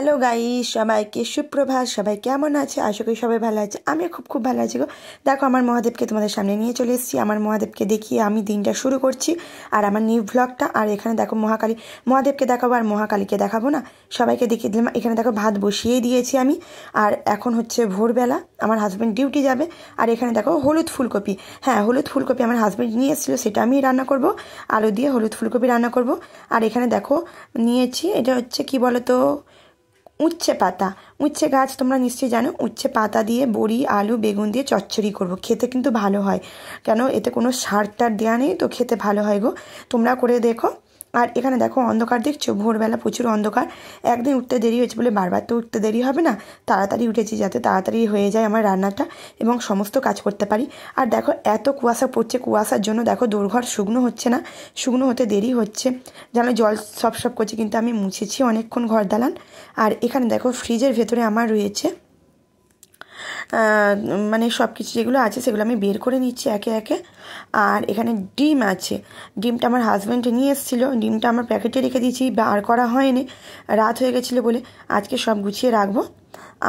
Hello guys, সবাইকে সুপ্রভাত। সবাই কেমন আছে? আশা করি সবাই ভালো আছে। আমি খুব ভালো আছি গো। দেখো, আমার মহাদেবকে তোমাদের সামনে নিয়ে চলে এসেছি। আমার মহাদেবকে দেখিয়ে আমি দিনটা শুরু করছি, আর আমার নিউ ভ্লগটা। আর এখানে দেখো মহাদেবকে দেখাবো আর মহাকালীকে দেখাবো না, সবাইকে দেখিয়ে দিলাম। এখানে দেখো ভাত বসিয়েই দিয়েছি আমি। আর এখন হচ্ছে ভোরবেলা, আমার হাজব্যান্ড ডিউটি যাবে। আর এখানে দেখো হলুদ ফুলকপি, হ্যাঁ হলুদ ফুলকপি আমার হাজব্যান্ড নিয়ে এসেছিলো, সেটা আমি রান্না করব। আলু দিয়ে হলুদ ফুলকপি রান্না করব। আর এখানে দেখো নিয়েছি, এটা হচ্ছে কি বলো তো, উচ্ছে পাতা। উচ্ছে গাছ তোমরা নিশ্চয়ই জানো। উচ্ছে পাতা দিয়ে বড়ি, আলু, বেগুন দিয়ে চচ্চড়ি করব। খেতে কিন্তু ভালো হয়, কেন এতে কোনো সার টার দেওয়া নেই, তো খেতে ভালো হয় গো। তোমরা করে দেখো। আর এখানে দেখো অন্ধকার দেখছো, ভোরবেলা প্রচুর অন্ধকার। একদিন উঠতে দেরি হয়েছে বলে বারবার তো উঠতে দেরি হবে না, তাড়াতাড়ি উঠেছি যাতে তাড়াতাড়ি হয়ে যায় আমার রান্নাটা এবং সমস্ত কাজ করতে পারি। আর দেখো এত কুয়াশা পড়ছে, কুয়াশার জন্য দেখো দোরঘর শুকনো হচ্ছে না, শুকনো হতে দেরি হচ্ছে। যেন জল সব করছে, কিন্তু আমি মুছেছি অনেকক্ষণ ঘর দালান। আর এখানে দেখো ফ্রিজের ভেতরে আমার রয়েছে মানে সব কিছু যেগুলো আছে সেগুলো আমি বের করে নিচ্ছি একে একে। আর এখানে ডিম আছে, ডিমটা আমার হাজব্যান্ড নিয়ে এসেছিলো, ডিমটা আমার প্যাকেটে রেখে দিয়েছি, বার করা হয়নি, রাত হয়ে গেছিলো বলে। আজকে সব গুছিয়ে রাখবো।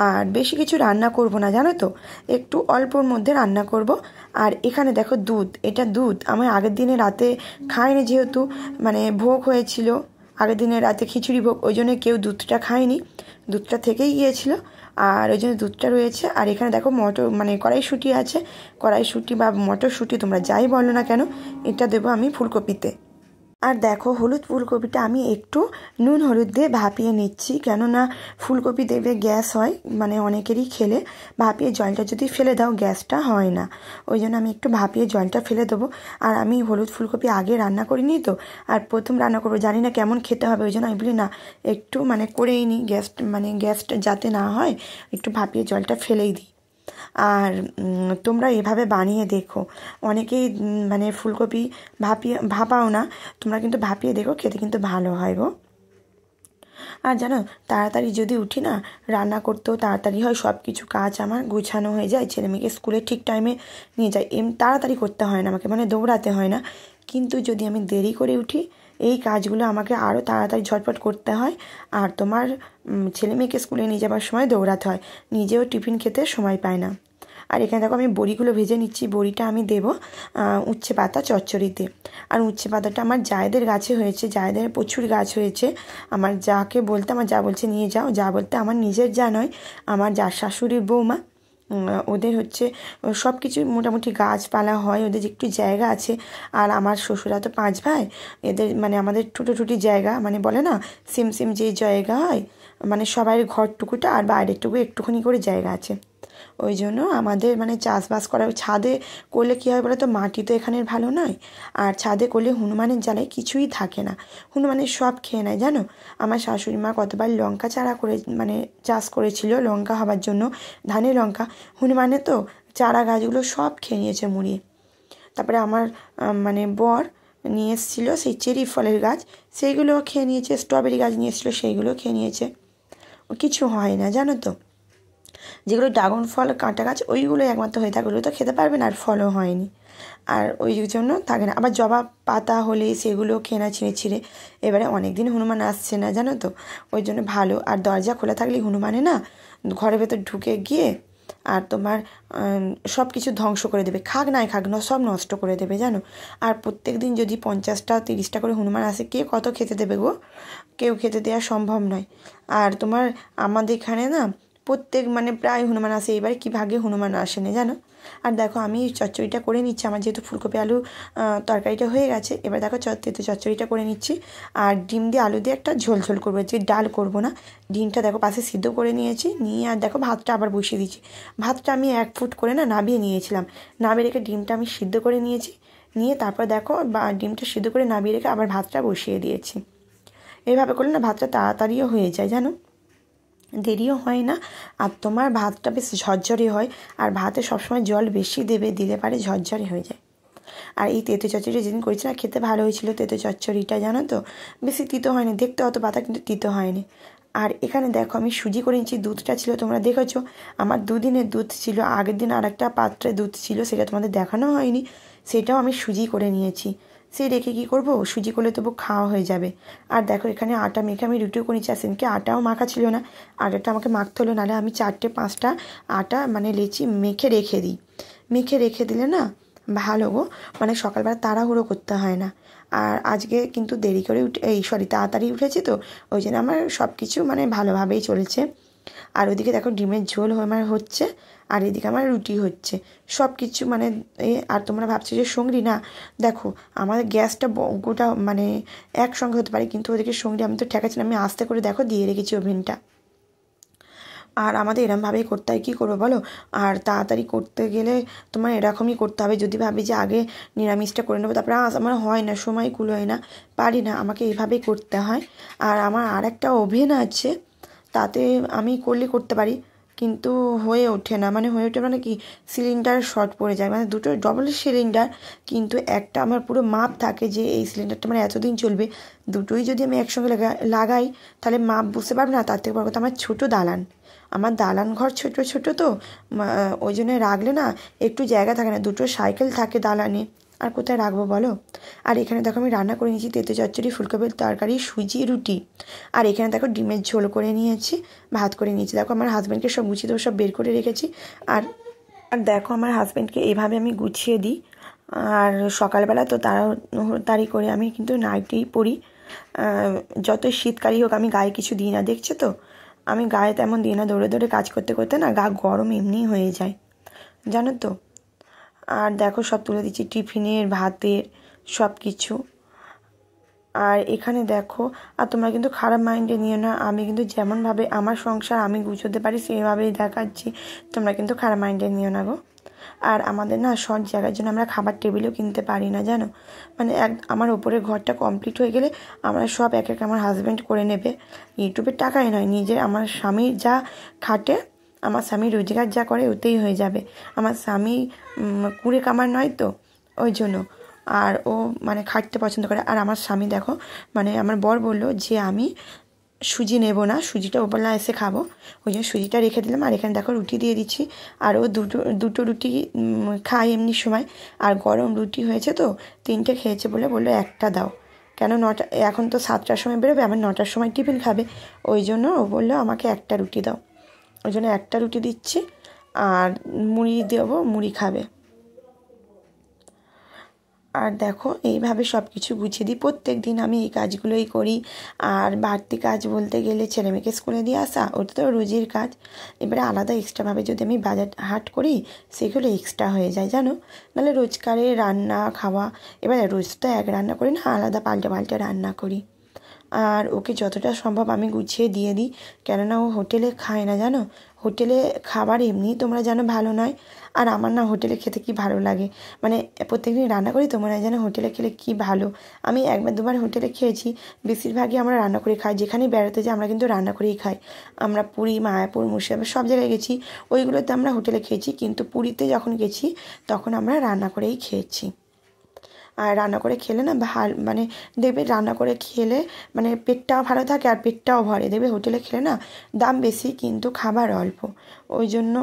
আর বেশি কিছু রান্না করব না জানো তো, একটু অল্পর মধ্যে রান্না করব। আর এখানে দেখো দুধ, এটা দুধ আমি আগের দিনে রাতে খাইনি, যেহেতু মানে ভোগ হয়েছিল আগের দিনে রাতে, খিচুড়ি ভোগ, ওই জন্য কেউ দুধটা খায়নি, দুধটা থেকেই গিয়েছিল, আর ওই জন্য দুধটা রয়েছে। আর এখানে দেখো কড়াইশুঁটি আছে, কড়াইশুঁটি বা মটরশুঁটি তোমরা যাই বলো না কেন, এটা দেবো আমি ফুলকপিতে। আর দেখো হলুদ ফুলকপিটা আমি একটু নুন হলুদ দিয়ে ভাপিয়ে নিচ্ছি, কেননা ফুলকপি দেবে গ্যাস হয়, মানে অনেকেরই খেলে ভাপিয়ে জলটা যদি ফেলে দাও গ্যাসটা হয় না, ওই জন্য আমি একটু ভাপিয়ে জলটা ফেলে দেবো। আর আমি হলুদ ফুলকপি আগে রান্না করিনি তো, আর প্রথম রান্না করবো, জানি না কেমন খেতে হবে, ওই জন্য আমি বলি না একটু করেই নিই, গ্যাসটা যাতে না হয়, একটু ভাপিয়ে জলটা ফেলেই দিই। আর তোমরা এভাবে বানিয়ে দেখো। অনেকেই ফুলকপি ভাপাও না, তোমরা কিন্তু ভাপিয়ে দেখো, খেতে কিন্তু ভালো হয় গো। আর জানো, তাড়াতাড়ি যদি উঠি না, রান্না করতেও তাড়াতাড়ি হয়, সব কিছু কাজ আমার গুছানো হয়ে যায়, ছেলেমেয়েকে স্কুলে ঠিক টাইমে নিয়ে যাই, তাড়াতাড়ি করতে হয় না আমাকে, দৌড়াতে হয় না। কিন্তু যদি আমি দেরি করে উঠি, এই কাজগুলো আমাকে আরও তাড়াতাড়ি ঝটপট করতে হয়। আর তোমার ছেলেমেয়েকে স্কুলে নিয়ে যাবার সময় দৌড়াতে হয়, নিজেও টিফিন খেতে সময় পায় না। আর এখানে দেখো আমি বড়িগুলো ভেজে নিচ্ছি, বড়িটা আমি দেবো উচ্ছে পাতা চচ্চড়িতে। আর উচ্ছে পাতাটা আমার জায়েদের গাছে হয়েছে, জায়েদের প্রচুর গাছ হয়েছে। আমার যাকে বলতে, আমার যা বলছে নিয়ে যাও, যা বলতে আমার নিজের যা নয়, আমার যা শাশুড়ির বৌমা, ওদের হচ্ছে সব কিছু মোটামুটি গাছপালা হয়, ওদের একটু জায়গা আছে। আর আমার শ্বশুরা তো 5 ভাই, এদের আমাদের টুটি জায়গা, বলে না সিম যে জায়গা হয়, সবাই ঘরটুকুটা আর বাইরেরটুকু একটুখানি করে জায়গা আছে। ওই জন্য আমাদের চাষবাস করা, ছাদে করলে কী হয় বলো তো, মাটি তো এখানের ভালো নয়, আর ছাদে করলে হনুমানের জ্বালায় কিছুই থাকে না, হনুমানের সব খেয়ে নেয় জানো। আমার শাশুড়ি মা কতবার লঙ্কা চারা করে চাষ করেছিল লঙ্কা হবার জন্য, ধানের লঙ্কা, হনুমানের তো চারা গাছগুলো সব খেয়ে নিয়েছে মুড়িয়ে। তারপরে আমার বর নিয়ে এসেছিলো সেই চেরি ফলের গাছ, সেইগুলোও খেয়ে নিয়েছে, স্ট্রবেরি গাছ নিয়ে এসেছিলো সেইগুলোও খেয়ে নিয়েছে, কিছু হয় না জানো তো। যেগুলো ড্রাগন ফল কাঁটা গাছ, ওইগুলো একমাত্র হয়ে থাকে, ওগুলো তো খেতে পারবে না, আর ফলও হয়নি, আর ওই জন্য থাকে না। আবার জবা পাতা হলে সেগুলো খেয়ে ছিঁড়ে। এবারে অনেক দিন হনুমান আসছে না জানো তো, ওই জন্য ভালো। আর দরজা খোলা থাকলে হনুমানে না ঘরের ভেতর ঢুকে গিয়ে আর তোমার সব কিছু ধ্বংস করে দেবে, খাক না সব নষ্ট করে দেবে জানো। আর প্রত্যেক দিন যদি 50টা 30টা করে হনুমান আসে, কে কত খেতে দেবে গো, কেউ খেতে দেওয়া সম্ভব নয়। আর তোমার আমাদের এখানে না প্রত্যেক প্রায় হনুমান আসে, এবারে কী ভাগ্যে হনুমান আসেনি জানো। আর দেখো আমি চচ্চড়িটা করে নিচ্ছি, আমার যেহেতু ফুলকপি আলু তরকারিটা হয়ে গেছে, এবার দেখো চচ্চড়িটা করে নিচ্ছি। আর ডিম দিয়ে আলু দিয়ে একটা ঝোল করবো, যে ডাল করবো না। ডিমটা দেখো পাশে সিদ্ধ করে নিয়েছি, নিয়ে আর দেখো ভাতটা আবার বসিয়ে দিচ্ছি। ভাতটা আমি 1 ফুট করে নামিয়ে নিয়েছিলাম, নামিয়ে রেখে ডিমটা আমি সিদ্ধ করে নিয়েছি, নিয়ে তারপর দেখো ডিমটা সিদ্ধ করে নামিয়ে রেখে আবার ভাতটা বসিয়ে দিয়েছি। এইভাবে করলে না ভাতটা তাড়াতাড়িও হয়ে যায় জানো, দেরিও হয় না। আর তোমার ভাতটা বেশ ঝরঝরে হয়, আর ভাতে সবসময় জল বেশি দিলে পারে ঝরঝরে হয়ে যায়। আর এই তেঁতো চচ্চড়িটা যেদিন করেছি না, খেতে ভালো হয়েছিল তেঁতো চচ্চড়িটা জানো তো, বেশি তিতো হয়নি, দেখতে অত পাতা কিন্তু তিতো হয়নি। আর এখানে দেখো আমি সুজি করে নিচ্ছি, দুধটা ছিল তোমরা দেখেছো, আমার 2 দিনের দুধ ছিল, আগের দিন আর একটা পাত্রে দুধ ছিল, সেটা তোমাদের দেখানো হয়নি, সেটাও আমি সুজি করে নিয়েছি সেই রেখে কী করবো, সুজি করলে তবু খাওয়া হয়ে যাবে। আর দেখো এখানে আটা মেখে আমি রুটিও করে নিচ্ছি। আর সেদিনকে আটাও মাখা ছিল না, আটাটা আমাকে মাখতে হলো, নাহলে আমি 4-5টা আটা মানে লেচি মেখে রেখে দিই। মেখে রেখে দিলে না ভালো গো, মানে সকালবেলা তাড়াহুড়ো করতে হয় না। আর আজকে কিন্তু দেরি করে তাড়াতাড়ি উঠেছি তো, ওই জন্য আমার সব কিছু মানে ভালোভাবেই চলছে। আর ওইদিকে দেখো ডিমের ঝোল আমার হচ্ছে, আর এদিকে আমার রুটি হচ্ছে, সব কিছু মানে আর তোমরা ভাবছো যে সঙ্গী না, দেখো আমাদের গ্যাসটা গোটা মানে একসঙ্গে হতে পারে, কিন্তু ওদিকে সঙ্গী আমি তো ঠেকাচ্ছি না, আমি আস্তে করে দেখো দিয়ে রেখেছি ওভেনটা। আর আমাদের এরমভাবেই করতে হয়, কী করবো বলো। আর তাড়াতাড়ি করতে গেলে তোমার এরকমই করতে হবে। যদি ভাবি যে আগে নিরামিষটা করে নেবো, তারপরে আমার হয় না, সময় কুলোয় না, পারি না, আমাকে এইভাবেই করতে হয়। আর আমার আর একটা ওভেন আছে, তাতে আমি করতে পারি, কিন্তু হয়ে ওঠে না। মানে হয়ে ওঠে মানে কি, সিলিন্ডার শর্ট পড়ে যায়, মানে দুটো ডবল সিলিন্ডার, কিন্তু একটা আমার পুরো মাপ থাকে যে এই সিলিন্ডারটা মানে এতদিন চলবে। দুটোই যদি আমি একসঙ্গে লাগাই তাহলে মাপ বুঝতে পারবো না। তার থেকে বড় কথা, আমার দালান ঘর ছোট ছোট তো, ওই জন্য রাখলে না একটু জায়গা থাকে না, দুটো সাইকেল থাকে দালানে, আর কোথায় রাখবো বলো। আর এখানে দেখো আমি রান্না করে নিয়েছি তেঁতো চচ্চড়ি, ফুলকপির তরকারি, সুজি, রুটি। আর এখানে দেখো ডিমের ঝোল করে নিয়েছি, ভাত করে নিয়েছি। দেখো আমার হাজব্যান্ডকে সব গুছিয়ে দেবো, সব বের করে রেখেছি। আর আর দেখো আমার হাজব্যান্ডকে এইভাবে আমি গুছিয়ে দিই। আর সকালবেলা তো তাড়াতাড়ি করে আমি কিন্তু নাইটিই পরি, যতই শীতকালই হোক আমি গায়ে কিছু দিই না, দেখছো তো আমি গায়ে তেমন দিই না, দৌড়ে দৌড়ে কাজ করতে করতে না গা গরম এমনিই হয়ে যায়, জানো তো। আর দেখো সব তুলে দিচ্ছি, টিফিনের, ভাতের, সব কিছু। আর এখানে দেখো, আর তোমরা কিন্তু খারাপ মাইন্ডে নিও না, আমি কিন্তু যেমনভাবে আমার সংসার আমি গুছোতে পারি সেভাবেই দেখাচ্ছি, তোমরা কিন্তু খারাপ মাইন্ডে নিও না গো। আর আমাদের না শর্ট জায়গার জন্য আমরা খাবার টেবিলও কিনতে পারি না, জানো। মানে আমার ওপরের ঘরটা কমপ্লিট হয়ে গেলে আমরা সব এক এক আমার হাজব্যান্ড করে নেবে, ইউটিউবের টাকাই নয়, নিজের আমার স্বামীর যা খাটে, আমার স্বামী রোজগার যা করে ওতেই হয়ে যাবে। আমার স্বামী কুড়ে কামার নয় তো, ওই জন্য। আর ও মানে খাটতে পছন্দ করে। আর আমার স্বামী দেখো, মানে আমার বর বললো যে আমি সুজি নেব না, সুজিটা ওপরলা এসে খাবো, ওই জন্য সুজিটা রেখে দিলাম। আর এখানে দেখো রুটি দিয়ে দিচ্ছি, আর ও দুটো রুটি খাই এমনি সময়। আর গরম রুটি হয়েছে তো 3টে খেয়েছে বলে বললো একটা দাও, কেন এখন তো 7টার সময় বেরোবে, আমার 9টার সময় টিফিন খাবে, ওই জন্য ও বললো আমাকে একটা রুটি দাও, ওই জন্য একটা রুটি দিচ্ছি। আর মুড়ি দেবো, মুড়ি খাবে। আর দেখো এইভাবে সব কিছু গুছিয়ে দিই, প্রত্যেক দিন আমি এই কাজগুলোই করি। আর বাড়তি কাজ বলতে গেলে ছেলেমেয়েকে স্কুলে দিয়ে আসা, ওটা তো রোজের কাজ। এবারে আলাদা এক্সট্রাভাবে যদি আমি বাজার হাট করি, সেগুলো এক্সট্রা হয়ে যায়, জানো। নাহলে রোজকারে রান্না খাওয়া, এবারে রোজ তো এক রান্না করি না, আলাদা পাল্টে পাল্টে রান্না করি। আর ওকে যতটা সম্ভব আমি গুছিয়ে দিয়ে দিই, কেননা ও হোটেলে খায় না, জানো। হোটেলে খাবার এমনিই তোমরা জানো ভালো নয়। আর আমার না হোটেলে খেতে কি ভালো লাগে, মানে প্রত্যেকদিন রান্না করি তো মনে হয় যেন হোটেলে খেলে কি ভালো। আমি 1-2বার হোটেলে খেয়েছি, বেশিরভাগই আমরা রান্না করে খাই, যেখানেই বেড়াতে যাই আমরা কিন্তু রান্না করেই খাই। আমরা পুরী, মায়াপুর, মুর্শিদাবাদ সব জায়গায় গেছি, ওইগুলোতে আমরা হোটেলে খেয়েছি, কিন্তু পুরীতে যখন গেছি তখন আমরা রান্না করেই খেয়েছি। আর রান্না করে খেলে না মানে দেখবে রান্না করে খেলে মানে পেটটাও ভালো থাকে আর পেটটাও ভরে, দেখবে হোটেলে খেলে না দাম বেশি কিন্তু খাবার অল্প, ওই জন্য।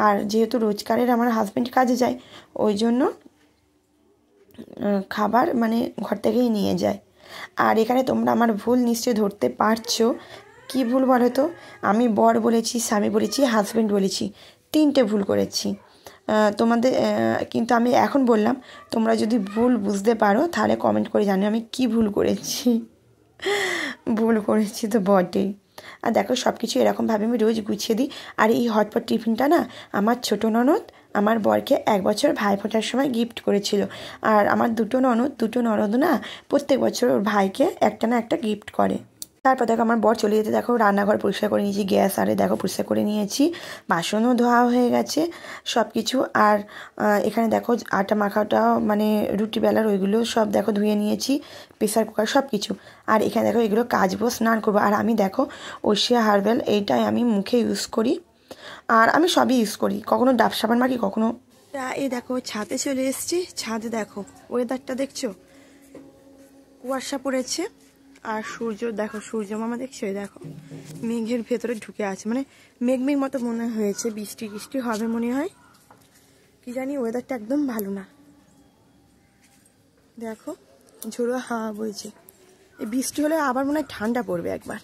আর যেহেতু রোজগারের আমার হাজব্যান্ড কাজে যায়, ওই জন্য খাবার মানে ঘর থেকেই নিয়ে যায়। আর এখানে তোমরা আমার ভুল নিশ্চয়ই ধরতে পারছো, কী ভুল বলো তো। আমি বর বলেছি, স্বামী বলেছি, হাজব্যান্ড বলেছি, 3টে ভুল করেছি। তোমাদের কিন্তু আমি এখন বললাম, তোমরা যদি ভুল বুঝতে পারো তাহলে কমেন্ট করে জানিও আমি কি ভুল করেছি। ভুল করেছি তো বটেই। আর দেখো সব কিছু এরকমভাবে আমি রোজ গুছিয়ে দিই। আর এই হটপট টিফিনটা না আমার ছোটো ননদ আমার বরকে 1 বছর ভাইফোঁটার সময় গিফট করেছিল। আর আমার দুটো ননদ না প্রত্যেক বছর ওর ভাইকে একটা না একটা গিফট করে। তারপর দেখো আমার বর চলে যেতে দেখো রান্নাঘর পরিষ্কার করে নিয়েছি, গ্যাস আরে দেখো পরিষ্কার করে নিয়েছি, বাসনও ধোয়া হয়ে গেছে সব কিছু। আর এখানে দেখো আটা মাখাটাও মানে রুটি বেলার ওইগুলো সব দেখো ধুয়ে নিয়েছি, প্রেসার কুকার সব কিছু। আর এখানে দেখো এগুলো কাচবো, স্নান করবো। আর আমি দেখো ওশিয়া হার্বাল এইটাই আমি মুখে ইউজ করি, আর আমি সবই ইউজ করি, কখনো ডাব সাবান মাখি, কখনো। এই দেখো ছাদে চলে এসেছি, ছাদে দেখো ওয়েদারটা দেখছো, কুয়াশা পড়েছে। আর সূর্য দেখো, সূর্য মামা দেখছো, দেখো মেঘের ভেতরে ঢুকে আছে, মানে মেঘ মতো মনে হয়েছে, বৃষ্টি হবে মনে হয়, কি জানি, ওয়েদারটা একদম ভালো না। দেখো ঝোড়ো হাওয়া বইছে। এই বৃষ্টি হলে আবার মনে হয় ঠান্ডা পড়বে, একবার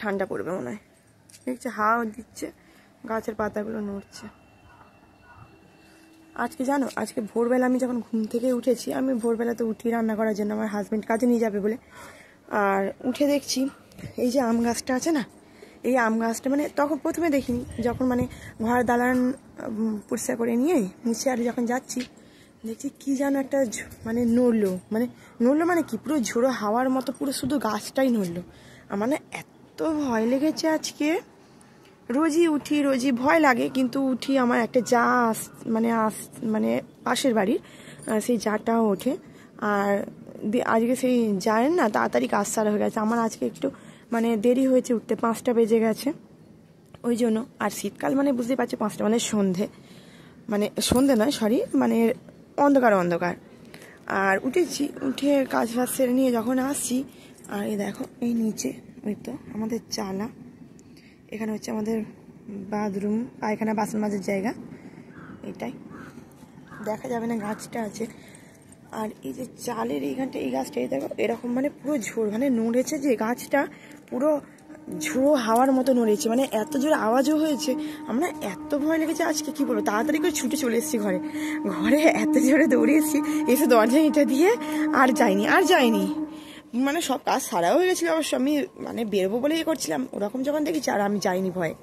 ঠান্ডা পড়বে মনে হয়। দেখছে হাওয়া দিচ্ছে, গাছের পাতাগুলো নড়ছে। আজকে জানো, আজকে ভোরবেলা আমি যখন ঘুম থেকে উঠেছি, আমি ভোরবেলাতে উঠি রান্না করার জন্য, আমার হাজব্যান্ড কাজে নিয়ে যাবে বলে। আর উঠে দেখছি এই যে আম গাছটা আছে না, এই আম গাছটা মানে তখন প্রথমে দেখিনি, যখন মানে ঘর দালান পরিষ্কার করে নিয়ে মুছে আর যখন যাচ্ছি, দেখছি কি যেন একটা মানে নড়লো মানে কি পুরো ঝোড়ো হাওয়ার মতো পুরো শুধু গাছটাই নড়লো। আমার না এত ভয় লেগেছে আজকে। রোজই উঠি, রোজই ভয় লাগে, কিন্তু উঠি। আমার একটা যা মানে পাশের বাড়ির সেই জাটাও ওঠে। আর আজকে সেই জায়ের না তাড়াতাড়ি কাজ সারা হয়ে গেছে। আমার আজকে একটু মানে দেরি হয়েছে উঠতে, 5টা বেজে গেছে ওই জন্য। আর শীতকাল মানে বুঝতেই পারছি 5টা মানে সন্ধে নয়, সরি, মানে অন্ধকার। আর উঠেছি, উঠে কাজ বাজ সেরে নিয়ে যখন আসছি, আর এই দেখো এই নিচে ওই তো আমাদের চালা, এখানে হচ্ছে আমাদের বাথরুম, পায়খানা, বাসন মাজার জায়গা, এটাই দেখা যাবে না গাছটা আছে। আর এই যে চালের এইখানটা, এই গাছটা এই দেখো এরকম মানে পুরো মানে নড়েছে, যে গাছটা পুরো ঝোড়ো হাওয়ার মতো নড়েছে, মানে এত জোর আওয়াজও হয়েছে। আমরা এত ভয় লেগেছে আজকে, কি বলবো, তাড়াতাড়ি করে ছুটে চলে এসেছি ঘরে এত জোরে দৌড়ে এসেছি, এসে দরজা এটা দিয়ে আর যাইনি মানে সব কাজ সারাও হয়ে গেছিলো অবশ্য। আমি মানে বেরোবো বলে করছিলাম, ওরকম যখন দেখেছি আর আমি যাইনি ভয়।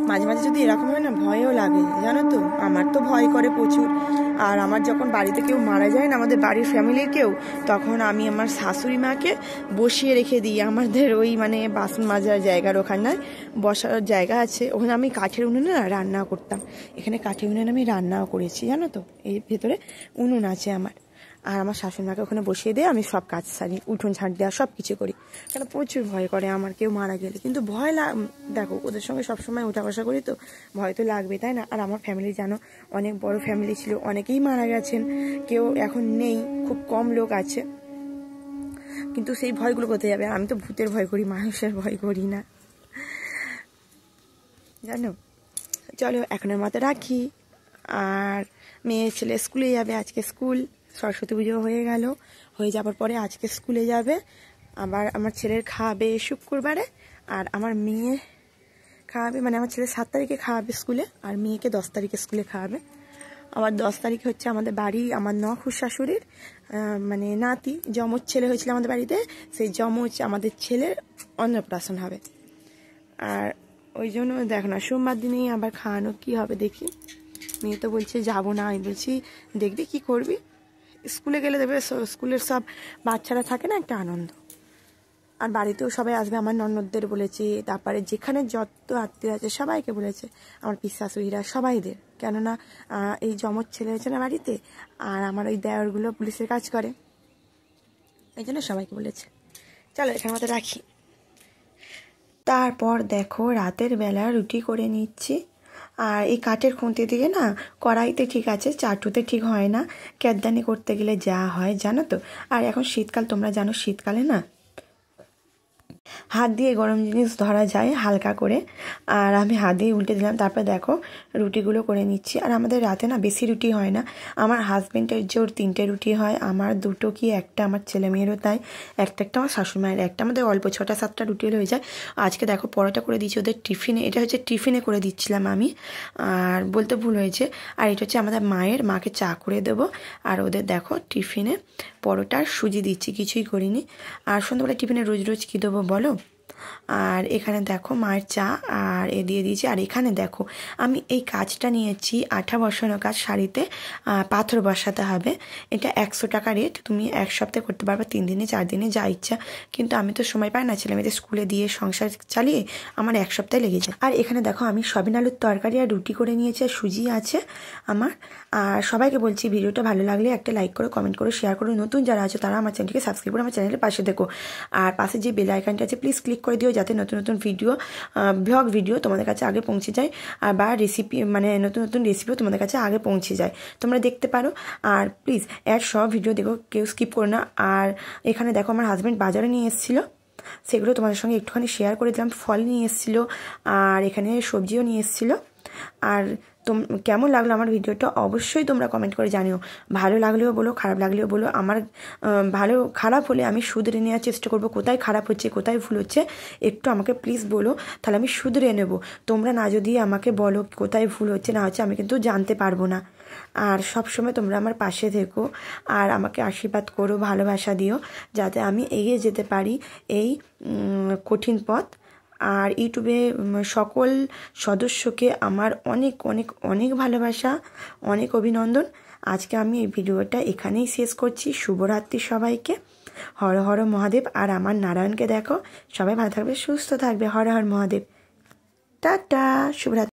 মাঝে মাঝে যদি এরকম হয় না, ভয়ও লাগে জানো তো, আমার তো ভয় করে প্রচুর। আর আমার যখন বাড়িতে কেউ মারা যায় না, আমাদের বাড়ির ফ্যামিলির কেউ, তখন আমি আমার শাশুড়ি মাকে বসিয়ে রেখে দিই আমাদের ওই মানে বাসন মাজার জায়গার ওখানে বসার জায়গা আছে, ওখানে আমি কাঠের উনুনে না রান্না করতাম। এখানে কাঠের উনুনে আমি রান্নাও করেছি জানো তো, এই ভেতরে উনুন আছে আমার। আর আমার শাশুড়ি মাকে ওখানে বসিয়ে দিয়ে আমি সব কাজ সারি, উঠোন ঝাড় দেওয়া সব কিছু করি, কেন প্রচুর ভয় করে আমার কেউ মারা গেলে। কিন্তু ভয় দেখো ওদের সঙ্গে সবসময় উঠা বসা করি তো ভয় তো লাগবে, তাই না? আর আমার ফ্যামিলি জানো অনেক বড় ফ্যামিলি ছিল, অনেকেই মারা গেছেন, কেউ এখন নেই, খুব কম লোক আছে। কিন্তু সেই ভয়গুলো কোথায় যাবে? আমি তো ভূতের ভয় করি, মানুষের ভয় করি না, জানো। চলো এখনের মতো রাখি। আর মেয়ে ছেলে স্কুলে যাবে, আজকে স্কুল, সরস্বতী পুজো হয়ে যাবার পরে আজকে স্কুলে যাবে। আবার আমার ছেলের খাওয়াবে শুক্রবারে, আর আমার মেয়ে খাওয়াবে, মানে আমার ছেলে 7 তারিখে খাওয়াবে স্কুলে, আর মেয়েকে 10 তারিখে স্কুলে খাওয়াবে। আবার 10 তারিখে হচ্ছে আমাদের বাড়ি আমার নখুর শাশুড়ির মানে নাতি, যমজ ছেলে হয়েছিল আমাদের বাড়িতে, সেই যমজ আমাদের ছেলের অন্নপ্রাশন হবে। আর ওই জন্য দেখো না, সোমবার দিনেই আবার খাওয়ানো কি হবে দেখি। মেয়ে তো বলছে যাবো না, আমি বলছি দেখবি কি করবি, স্কুলে গেলে দেবে, স্কুলের সব বাচ্চারা থাকে না, একটা আনন্দ। আর বাড়িতেও সবাই আসবে, আমার ননদদের বলেছে, তারপরে যেখানে যত আত্মীয় আছে সবাইকে বলেছে, আমার পিসশাশুড়িরা সবাইদের, কেননা এই যমজ ছেলে হয়েছে না বাড়িতে, আর আমার ওই দেওরগুলো পুলিশের কাজ করে, এই জন্য সবাইকে বলেছে। চলো এখানে মতো রাখি। তারপর দেখো রাতের বেলা রুটি করে নিচ্ছি। আর এই কাঠের খুঁতি দিয়ে না কড়াইতে ঠিক আছে, চাটুতে ঠিক হয় না, ক্যাদদানি করতে গেলে যা হয় জানো তো। আর এখন শীতকাল, তোমরা জানো শীতকালে না হাত দিয়ে গরম জিনিস ধরা যায় হালকা করে। আর আমি হাত দিয়ে উল্টে দিলাম, তারপর দেখো রুটিগুলো করে নিচ্ছি। আর আমাদের রাতে না বেশি রুটি হয় না, আমার হাজব্যান্ডের জোর 3টে রুটি হয়, আমার 2টো কি একটা, আমার ছেলে মেয়েরও তাই, একটা আমার শাশুড়িমায়ের একটা, আমাদের অল্প 6টা-7টা রুটি হয়ে যায়। আজকে দেখো পরোটা করে দিচ্ছি ওদের টিফিনে, এটা হচ্ছে টিফিনে করে দিচ্ছিলাম আমি, আর বলতে ভুল হয়েছে। আর এটা হচ্ছে আমাদের মাকে চা করে দেবো, আর ওদের দেখো টিফিনে পরোটা সুজি দিচ্ছি, কিছুই করিনি। আর সন্ধ্যাবেলা টিফিনে রোজ কী দেবো বলো। আর এখানে দেখো মায়ের চা আর এ দিয়ে দিয়েছি। আর এখানে দেখো আমি এই কাজটা নিয়েছি, আঠা বসানো কাজ, শাড়িতে পাথর বসাতে হবে। এটা 100 টাকা রেট, তুমি 1 সপ্তাহে করতে পারবে, 3 দিনে 4 দিনে যা ইচ্ছা। কিন্তু আমি তো সময় পাই না, ছেলে মেয়েদের স্কুলে দিয়ে সংসার চালিয়ে আমার 1 সপ্তাহে লেগে যায়। আর এখানে দেখো আমি সয়াবিন আলুর তরকারি আর রুটি করে নিয়েছি, আর সুজি আছে আমার। আর সবাইকে বলছি ভিডিওটা ভালো লাগলে একটা লাইক করো, কমেন্ট করো, শেয়ার করো। নতুন যারা আছে তারা আমার চ্যানেলটিকে সাবস্ক্রাইব করে আমার চ্যানেলের পাশে দেখো। আর পাশে যে বেল আইকনটা আছে প্লিজ ক্লিক করে দিও, যাতে নতুন নতুন ভিডিও, ব্লগ ভিডিও তোমাদের কাছে আগে পৌঁছে যায়, আর বা রেসিপি মানে নতুন নতুন রেসিপিও তোমাদের কাছে আগে পৌঁছে যায়, তোমরা দেখতে পারো। আর প্লিজ সব ভিডিও দেখো, কেউ স্কিপ করো না। আর এখানে দেখো আমার হাজব্যান্ড বাজারে নিয়ে এসেছিলো, সেগুলো তোমাদের সঙ্গে একটুখানি শেয়ার করে দিলাম। ফল নিয়ে এসেছিলো, আর এখানে সবজিও নিয়ে এসেছিলো। আর কেমন লাগলো আমার ভিডিওটা অবশ্যই তোমরা কমেন্ট করে জানিও। ভালো লাগলেও বলো, খারাপ লাগলেও বলো। আমার খারাপ হলে আমি শুধরে নেওয়ার চেষ্টা করব, কোথায় খারাপ হচ্ছে কোথায় ভুল হচ্ছে একটু আমাকে প্লিজ বলো, তাহলে আমি শুধরে নেব। তোমরা না যদি আমাকে বলো কোথায় ভুল হচ্ছে না হচ্ছে, আমি কিন্তু জানতে পারবো না। আর সব সময় তোমরা আমার পাশে থেকো আর আমাকে আশীর্বাদ করো, ভালোবাসা দিও, যাতে আমি এগিয়ে যেতে পারি এই কঠিন পথ। আর ইউটিউবে সকল সদস্যকে আমার অনেক অনেক অনেক ভালোবাসা, অনেক অভিনন্দন। আজকে আমি এই ভিডিওটা এখানেই শেষ করছি। শুভরাত্রি সবাইকে। হর হর মহাদেব। আর আমার নারায়ণকে দেখো। সবাই ভালো থাকবে, সুস্থ থাকবে। হর হর মহাদেব। টাটা, শুভরাত্রি।